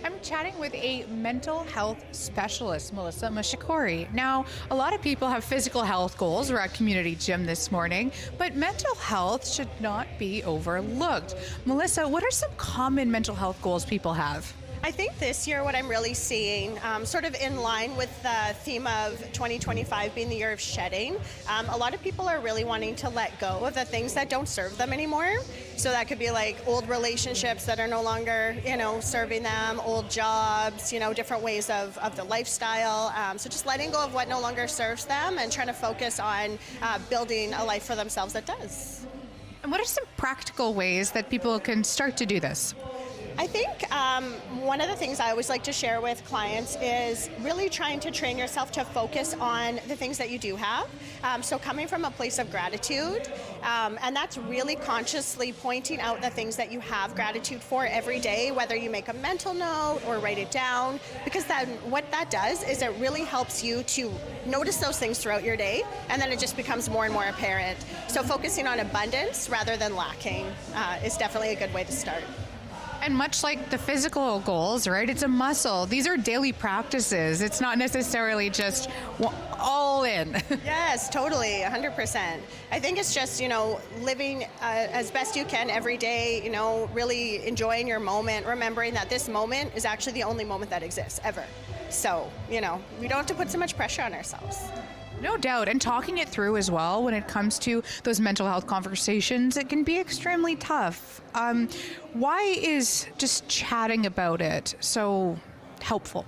I'm chatting with a mental health specialist, Melissa Mashikori. Now, a lot of people have physical health goals. We're at Community Gym this morning, but mental health should not be overlooked. Melissa, what are some common mental health goals people have? I think this year what I'm really seeing, sort of in line with the theme of 2025 being the year of shedding, a lot of people are really wanting to let go of the things that don't serve them anymore. So that could be like old relationships that are no longer, serving them, old jobs, different ways of the lifestyle. So just letting go of what no longer serves them and trying to focus on building a life for themselves that does. And what are some practical ways that people can start to do this? I think one of the things I always like to share with clients is really trying to train yourself to focus on the things that you do have. So coming from a place of gratitude, and that's really consciously pointing out the things that you have gratitude for every day, whether you make a mental note or write it down, because then what that does is it really helps you to notice those things throughout your day, and then it just becomes more and more apparent. So focusing on abundance rather than lacking is definitely a good way to start. And much like the physical goals, right? It's a muscle. These are daily practices. It's not necessarily just all in. Yes, totally, 100%. I think it's just, living as best you can every day, really enjoying your moment, remembering that this moment is actually the only moment that exists, ever. So, we don't have to put so much pressure on ourselves. No doubt. And talking it through as well when it comes to those mental health conversations, it can be extremely tough. Why is just chatting about it so helpful?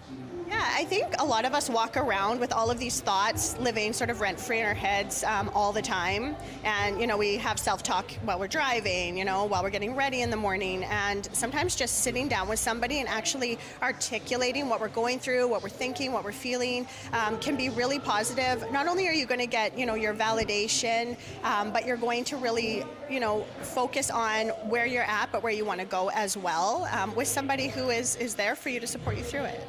Yeah, I think a lot of us walk around with all of these thoughts living sort of rent-free in our heads all the time. And, we have self-talk while we're driving, while we're getting ready in the morning. And sometimes just sitting down with somebody and actually articulating what we're going through, what we're thinking, what we're feeling can be really positive. Not only are you going to get, your validation, but you're going to really, focus on where you're at, but where you want to go as well with somebody who is there for you to support you through it.